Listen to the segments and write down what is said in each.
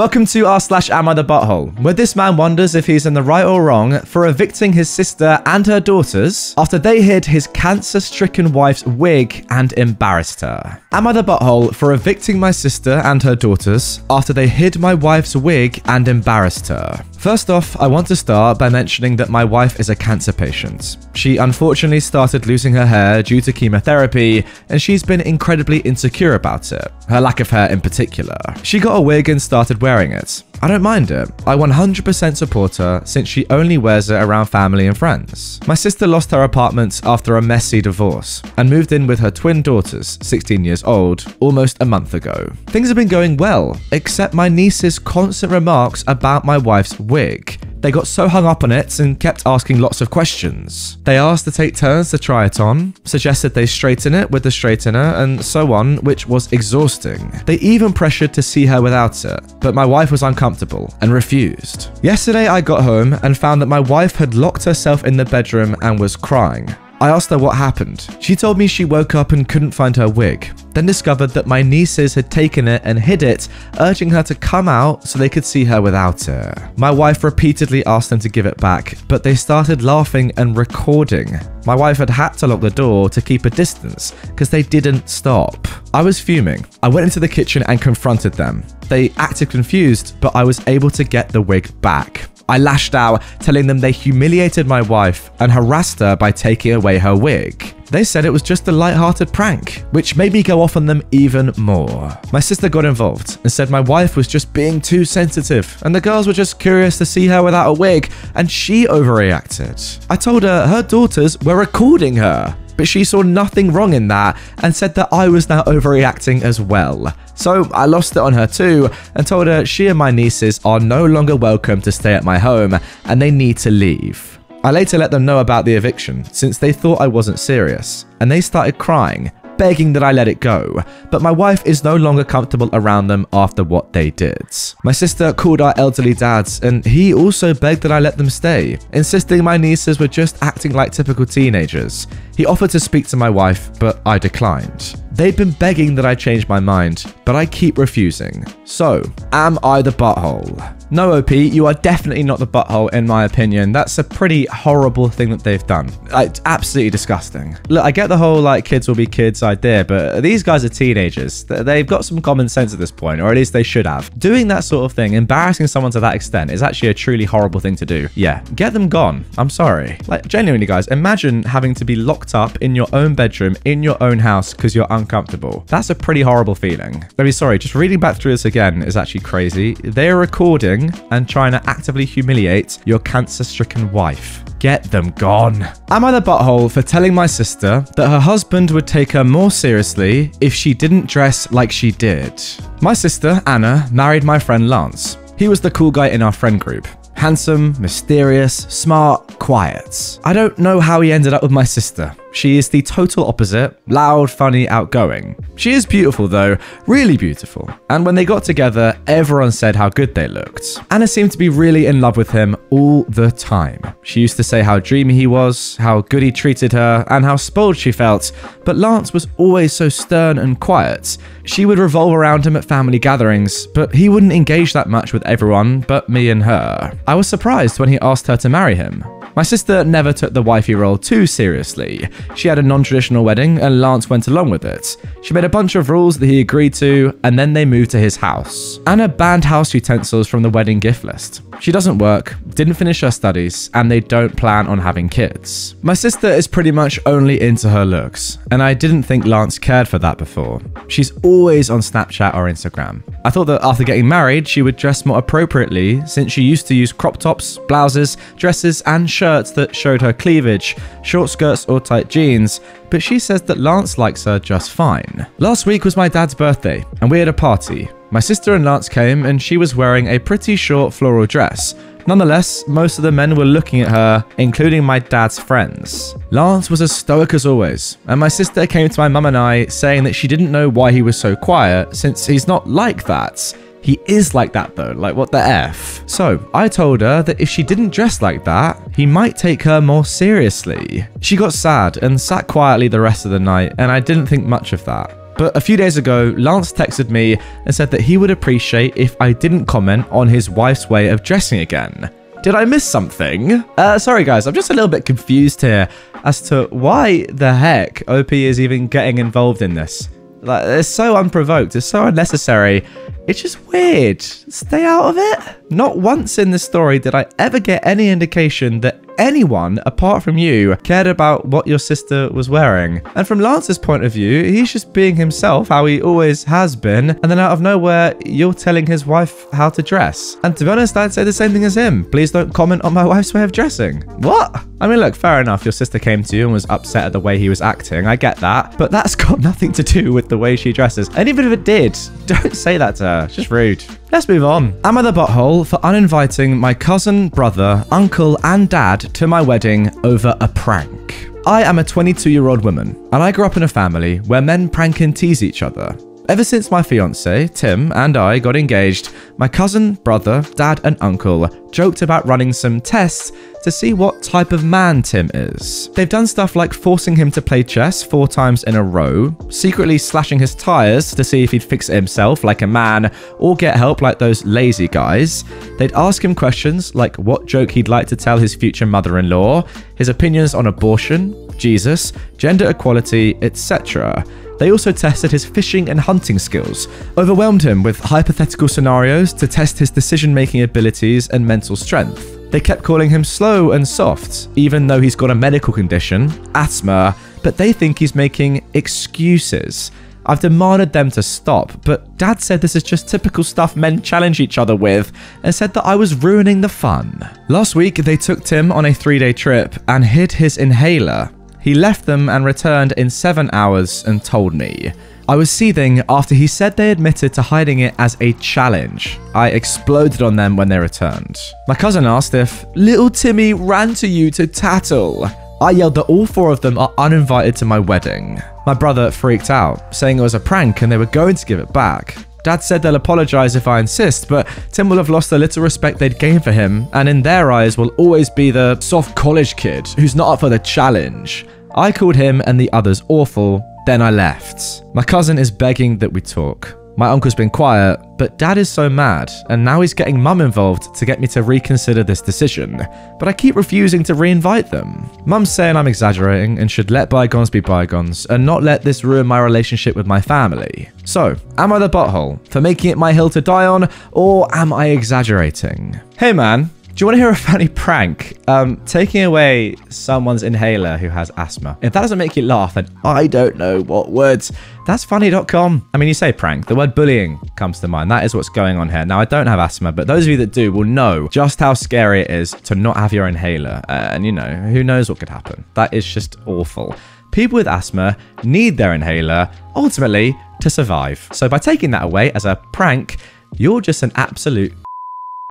Welcome to r/Am I the Butthole, where this man wonders if he's in the right or wrong for evicting his sister and her daughters after they hid his cancer-stricken wife's wig and embarrassed her. Am I the butthole for evicting my sister and her daughters after they hid my wife's wig and embarrassed her? First off, I want to start by mentioning that my wife is a cancer patient. She unfortunately started losing her hair due to chemotherapy, and she's been incredibly insecure about it, her lack of hair in particular. She got a wig and started wearing it. I don't mind it. I 100% support her since she only wears it around family and friends. My sister lost her apartment after a messy divorce and moved in with her twin daughters, 16 years old, almost a month ago. Things have been going well, except my niece's constant remarks about my wife's wig. They got so hung up on it and kept asking lots of questions. They asked to take turns to try it on, suggested they straighten it with the straightener, and so on, which was exhausting. They even pressured to see her without it, but my wife was uncomfortable and refused. Yesterday I got home and found that my wife had locked herself in the bedroom and was crying. I asked her what happened. She told me she woke up and couldn't find her wig, then discovered that my nieces had taken it and hid it, urging her to come out so they could see her without it. My wife repeatedly asked them to give it back, but they started laughing and recording. My wife had to lock the door to keep a distance because they didn't stop. I was fuming. I went into the kitchen and confronted them. They acted confused, but I was able to get the wig back. I lashed out, telling them they humiliated my wife and harassed her by taking away her wig. They said it was just a light-hearted prank, which made me go off on them even more. My sister got involved and said my wife was just being too sensitive and the girls were just curious to see her without a wig and she overreacted. I told her her daughters were recording her, but she saw nothing wrong in that and said that I was now overreacting as well. So I lost it on her too and told her she and my nieces are no longer welcome to stay at my home and they need to leave. I later let them know about the eviction since they thought I wasn't serious, and they started crying, begging that I let it go, but my wife is no longer comfortable around them after what they did. My sister called our elderly dad, and he also begged that I let them stay, insisting my nieces were just acting like typical teenagers. He offered to speak to my wife, but I declined. They'd been begging that I change my mind, but I keep refusing. So, am I the butthole? No, OP, you are definitely not the butthole in my opinion. That's a pretty horrible thing that they've done. It's absolutely disgusting. Look, I get the whole like kids will be kids idea, but these guys are teenagers. They've got some common sense at this point, or at least they should have. Doing that sort of thing, embarrassing someone to that extent, is actually a truly horrible thing to do. Yeah, get them gone. I'm sorry. Like, genuinely guys, imagine having to be locked up in your own bedroom, in your own house, because you're uncomfortable. That's a pretty horrible feeling. I mean, sorry, just reading back through this again is actually crazy. They're recording and trying to actively humiliate your cancer-stricken wife. Get them gone. Am I the butthole for telling my sister that her husband would take her more seriously if she didn't dress like she did? My sister, Anna, married my friend Lance. He was the cool guy in our friend group. Handsome, mysterious, smart, quiet. I don't know how he ended up with my sister. She is the total opposite, loud, funny, outgoing. She is beautiful though, really beautiful. And when they got together, everyone said how good they looked. Anna seemed to be really in love with him all the time. She used to say how dreamy he was, how good he treated her, and how spoiled she felt. But Lance was always so stern and quiet. She would revolve around him at family gatherings, but he wouldn't engage that much with everyone but me and her. I was surprised when he asked her to marry him. My sister never took the wifey role too seriously. She had a non-traditional wedding and Lance went along with it. She made a bunch of rules that he agreed to and then they moved to his house. Anna banned house utensils from the wedding gift list. She doesn't work, didn't finish her studies, and they don't plan on having kids. My sister is pretty much only into her looks, and I didn't think Lance cared for that before. She's always on Snapchat or Instagram. I thought that after getting married, she would dress more appropriately since she used to use crop tops, blouses, dresses, and shirts that showed her cleavage, short skirts or tight jeans, but she says that Lance likes her just fine. Last week was my dad's birthday, and we had a party. My sister and Lance came and she was wearing a pretty short floral dress. Nonetheless, most of the men were looking at her, including my dad's friends. Lance was as stoic as always, and my sister came to my mum and I saying that she didn't know why he was so quiet since he's not like that. He is like that though, like what the F? So I told her that if she didn't dress like that, he might take her more seriously. She got sad and sat quietly the rest of the night, and I didn't think much of that. But a few days ago, Lance texted me and said that he would appreciate if I didn't comment on his wife's way of dressing again. Did I miss something? Sorry guys, I'm just a little bit confused here as to why the heck OP is even getting involved in this. Like, it's so unprovoked, it's so unnecessary. It's just weird. Stay out of it. Not once in this story did I ever get any indication that anyone apart from you cared about what your sister was wearing. And from Lance's point of view, he's just being himself, how he always has been, and then out of nowhere, you're telling his wife how to dress. And to be honest, I'd say the same thing as him. Please don't comment on my wife's way of dressing. What? I mean, look, fair enough, your sister came to you and was upset at the way he was acting, I get that, but that's got nothing to do with the way she dresses. And even if it did, don't say that to her, it's just rude. Let's move on. Am I the butthole for uninviting my cousin, brother, uncle, and dad to my wedding over a prank? I am a 22-year-old woman, and I grew up in a family where men prank and tease each other. Ever since my fiance, Tim, and I got engaged, my cousin, brother, dad, and uncle joked about running some tests to see what type of man Tim is. They've done stuff like forcing him to play chess 4 times in a row, secretly slashing his tires to see if he'd fix it himself like a man, or get help like those lazy guys. They'd ask him questions like what joke he'd like to tell his future mother-in-law, his opinions on abortion, Jesus, gender equality, etc. They also tested his fishing and hunting skills, overwhelmed him with hypothetical scenarios to test his decision-making abilities and mental strength. They kept calling him slow and soft, even though he's got a medical condition, asthma, but they think he's making excuses. I've demanded them to stop, but Dad said this is just typical stuff men challenge each other with, and said that I was ruining the fun. Last week, they took Tim on a 3-day trip and hid his inhaler. He left them and returned in 7 hours and told me. I was seething after he said they admitted to hiding it as a challenge. I exploded on them when they returned. My cousin asked if little Timmy ran to you to tattle. I yelled that all 4 of them are uninvited to my wedding. My brother freaked out, saying it was a prank and they were going to give it back. Dad said they'll apologize if I insist, but Tim will have lost the little respect they'd gained for him, and in their eyes will always be the soft college kid who's not up for the challenge. I called him and the others awful, then I left. My cousin is begging that we talk. My uncle's been quiet, but Dad is so mad, and now he's getting Mum involved to get me to reconsider this decision, but I keep refusing to re-invite them. Mum's saying I'm exaggerating and should let bygones be bygones and not let this ruin my relationship with my family. So, am I the butthole for making it my hill to die on, or am I exaggerating? Hey man, do you want to hear a funny prank? Taking away someone's inhaler who has asthma. If that doesn't make you laugh, then I don't know what would. That's funny.com. I mean, you say prank, the word bullying comes to mind. That is what's going on here. Now, I don't have asthma, but those of you that do will know just how scary it is to not have your inhaler. And you know, who knows what could happen. That is just awful. People with asthma need their inhaler, ultimately, to survive. So by taking that away as a prank, you're just an absolute.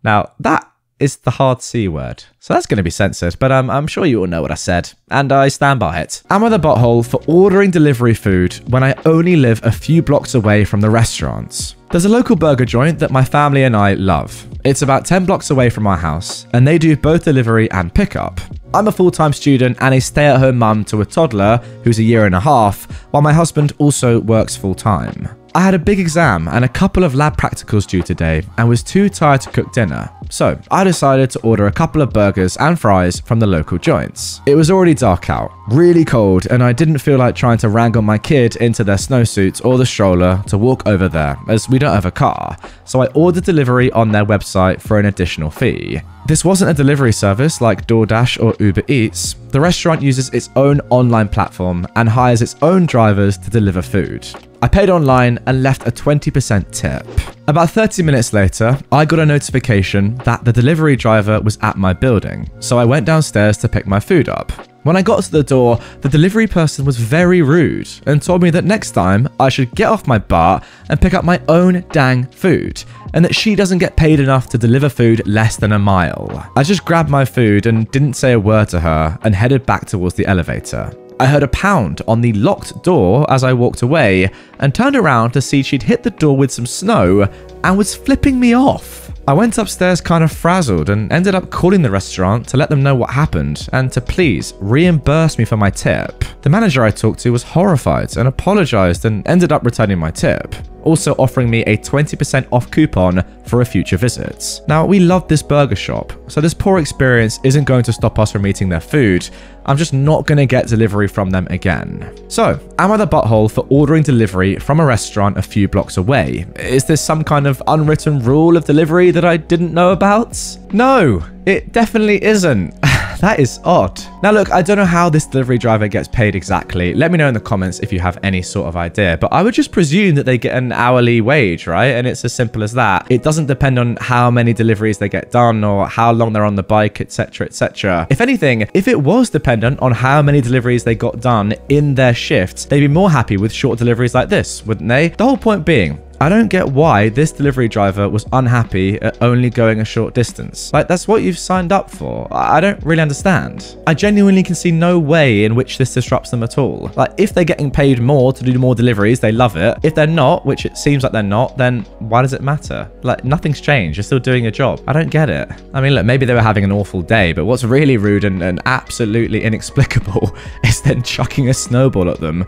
Now, that is the hard C word. So that's going to be censored, but I'm sure you all know what I said, and I stand by it. Am I the butthole for ordering delivery food when I only live a few blocks away from the restaurants? There's a local burger joint that my family and I love. It's about 10 blocks away from our house, and they do both delivery and pickup. I'm a full-time student and a stay-at-home mum to a toddler who's a year and a half, while my husband also works full-time. I had a big exam and a couple of lab practicals due today and was too tired to cook dinner, so I decided to order a couple of burgers and fries from the local joints. It was already dark out, really cold, and I didn't feel like trying to wrangle my kid into their snowsuits or the stroller to walk over there, as we don't have a car, so I ordered delivery on their website for an additional fee. This wasn't a delivery service like DoorDash or Uber Eats. The restaurant uses its own online platform and hires its own drivers to deliver food. I paid online and left a 20% tip. About 30 minutes later, I got a notification that the delivery driver was at my building, so I went downstairs to pick my food up. When I got to the door, the delivery person was very rude and told me that next time I should get off my butt and pick up my own dang food, and that she doesn't get paid enough to deliver food less than a mile. I just grabbed my food and didn't say a word to her and headed back towards the elevator. I heard a pound on the locked door as I walked away and turned around to see she'd hit the door with some snow and was flipping me off. I went upstairs kind of frazzled and ended up calling the restaurant to let them know what happened and to please reimburse me for my tip. The manager I talked to was horrified and apologized and ended up returning my tip, also offering me a 20% off coupon for a future visit. Now, we love this burger shop, so this poor experience isn't going to stop us from eating their food. I'm just not going to get delivery from them again. So, am I the butthole for ordering delivery from a restaurant a few blocks away? Is this some kind of unwritten rule of delivery that I didn't know about? No, it definitely isn't. That is odd. Now look, I don't know how this delivery driver gets paid exactly. Let me know in the comments if you have any sort of idea, but I would just presume that they get an hourly wage, right? And it's as simple as that. It doesn't depend on how many deliveries they get done or how long they're on the bike, etc, etc. If anything, if it was dependent on how many deliveries they got done in their shifts, they'd be more happy with short deliveries like this, wouldn't they? The whole point being, I don't get why this delivery driver was unhappy at only going a short distance. Like, that's what you've signed up for. I don't really understand. I genuinely can see no way in which this disrupts them at all. Like, if they're getting paid more to do more deliveries, they love it. If they're not, which it seems like they're not, then why does it matter? Like, nothing's changed. You're still doing your job. I don't get it. I mean, look, maybe they were having an awful day, but what's really rude and absolutely inexplicable is then chucking a snowball at them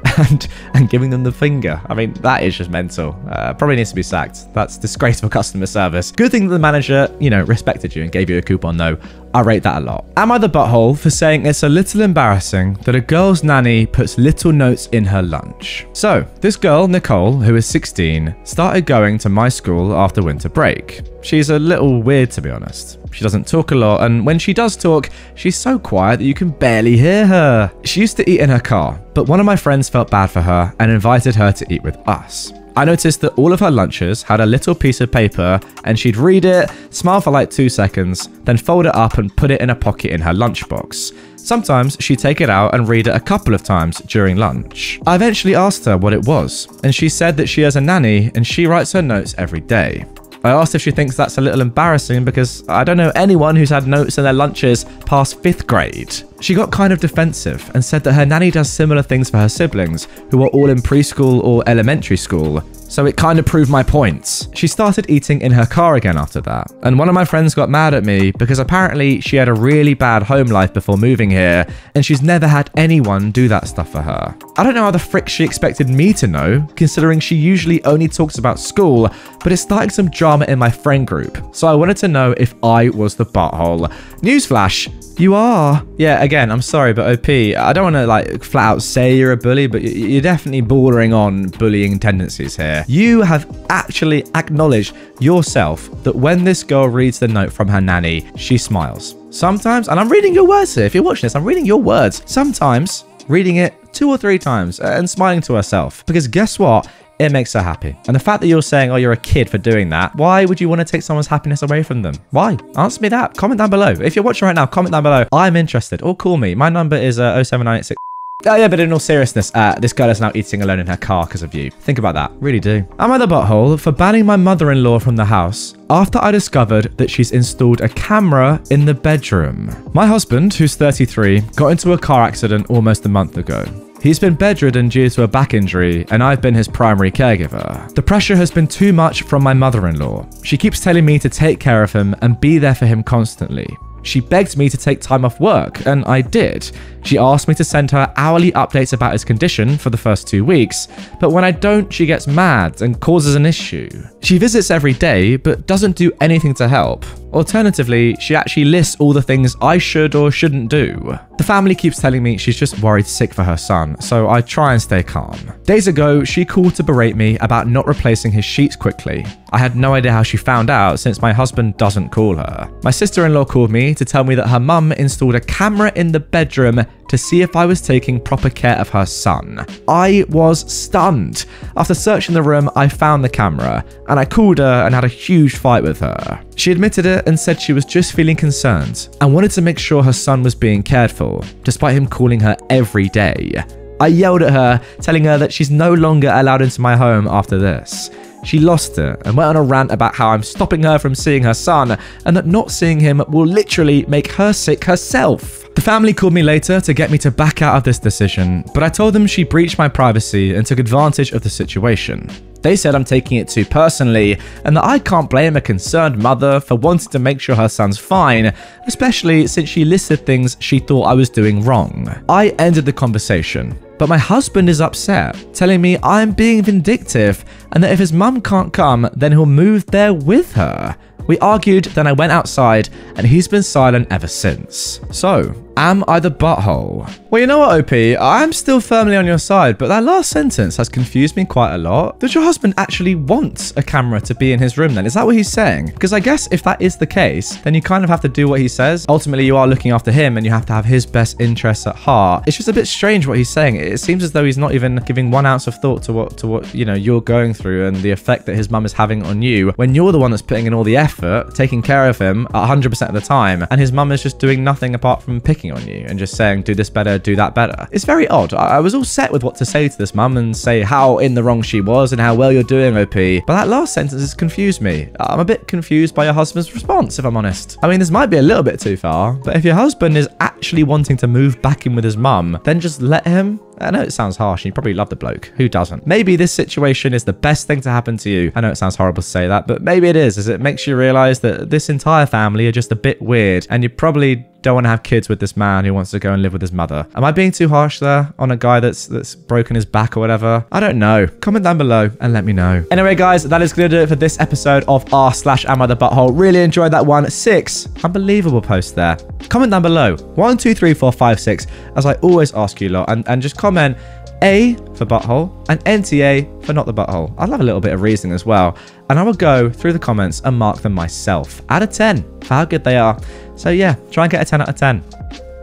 and giving them the finger. I mean, that is just mental. Probably needs to be sacked. That's disgraceful customer service. Good thing that the manager, respected you and gave you a coupon though. I rate that a lot. Am I the butthole for saying it's a little embarrassing that a girl's nanny puts little notes in her lunch? So, this girl, Nicole, who is 16, started going to my school after winter break. She's a little weird, to be honest. She doesn't talk a lot, and when she does talk, she's so quiet that you can barely hear her. She used to eat in her car, but one of my friends felt bad for her and invited her to eat with us. I noticed that all of her lunches had a little piece of paper and she'd read it, smile for like 2 seconds, then fold it up and put it in a pocket in her lunchbox. Sometimes she'd take it out and read it a couple of times during lunch. I eventually asked her what it was, and she said that she has a nanny and she writes her notes every day. I asked if she thinks that's a little embarrassing because I don't know anyone who's had notes in their lunches past 5th grade. She got kind of defensive and said that her nanny does similar things for her siblings who are all in preschool or elementary school. So it kind of proved my point. She started eating in her car again after that, and one of my friends got mad at me because apparently she had a really bad home life before moving here and she's never had anyone do that stuff for her. I don't know how the frick she expected me to know, considering she usually only talks about school, but it's starting some drama in my friend group, so I wanted to know if I was the butthole. Newsflash, you are. Yeah, again, I'm sorry, but OP, I don't want to like flat out say you're a bully, but you're definitely bordering on bullying tendencies here. You have actually acknowledged yourself that when this girl reads the note from her nanny, she smiles. Sometimes, and I'm reading your words here, if you're watching this, I'm reading your words. Sometimes reading it 2 or 3 times and smiling to herself, because guess what? It makes her happy. And the fact that you're saying, oh, you're a kid for doing that, why would you want to take someone's happiness away from them? Why? Answer me that. Comment down below. If you're watching right now, comment down below. I'm interested. Or call me. My number is 07986. Oh yeah, but in all seriousness, this girl is now eating alone in her car because of you. Think about that. Really do. Am I the butthole for banning my mother-in-law from the house after I discovered that she's installed a camera in the bedroom? My husband, who's 33, got into a car accident almost a month ago. He's been bedridden due to a back injury, and I've been his primary caregiver. The pressure has been too much from my mother-in-law. She keeps telling me to take care of him and be there for him constantly. She begged me to take time off work, and I did. She asked me to send her hourly updates about his condition for the first 2 weeks, but when I don't, she gets mad and causes an issue. She visits every day, but doesn't do anything to help. Alternatively, she actually lists all the things I should or shouldn't do. The family keeps telling me she's just worried sick for her son, so I try and stay calm. Days ago, she called to berate me about not replacing his sheets quickly. I had no idea how she found out since my husband doesn't call her. My sister-in-law called me to tell me that her mum installed a camera in the bedroom to see if I was taking proper care of her son. I was stunned. After searching the room, I found the camera, and I called her and had a huge fight with her. She admitted it and said she was just feeling concerned and wanted to make sure her son was being cared for, despite him calling her every day. I yelled at her, telling her that she's no longer allowed into my home after this. She lost it and went on a rant about how I'm stopping her from seeing her son and that not seeing him will literally make her sick herself. The family called me later to get me to back out of this decision, but I told them she breached my privacy and took advantage of the situation. They said I'm taking it too personally and that I can't blame a concerned mother for wanting to make sure her son's fine, especially since she listed things she thought I was doing wrong. I ended the conversation, but my husband is upset, telling me I'm being vindictive and that if his mum can't come, then he'll move there with her. We argued, then I went outside, and he's been silent ever since. So, am I the butthole? Well, you know what, OP? I'm still firmly on your side, but that last sentence has confused me quite a lot. Does your husband actually want a camera to be in his room then? Is that what he's saying? Because I guess if that is the case, then you kind of have to do what he says. Ultimately, you are looking after him, and you have to have his best interests at heart. It's just a bit strange what he's saying. It seems as though he's not even giving 1 ounce of thought to what you know you're going through and the effect that his mum is having on you when you're the one that's putting in all the effort, taking care of him 100% of the time, and his mum is just doing nothing apart from picking on you and just saying, do this better, do that better. It's very odd. I was all set with what to say to this mum and say how in the wrong she was and how well you're doing, OP. But that last sentence has confused me. I'm a bit confused by your husband's response, if I'm honest. I mean, this might be a little bit too far, but if your husband is actually wanting to move back in with his mum, then just let him. I know it sounds harsh and you probably love the bloke. Who doesn't? Maybe this situation is the best thing to happen to you. I know it sounds horrible to say that, but maybe it is, as it makes you realize that this entire family are just a bit weird and you probably don't want to have kids with this man who wants to go and live with his mother. Am I being too harsh there on a guy that's broken his back or whatever? I don't know. Comment down below and let me know. Anyway, guys, that is going to do it for this episode of r/Am I the Butthole. Really enjoyed that one. 6 unbelievable posts there. Comment down below 1, 2, 3, 4, 5, 6, as I always ask you lot, and just comment A for butthole and NTA for not the butthole. I'd love a little bit of reasoning as well, and I will go through the comments and mark them myself out of 10 for how good they are. So yeah, try and get a 10 out of 10.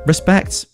Respect.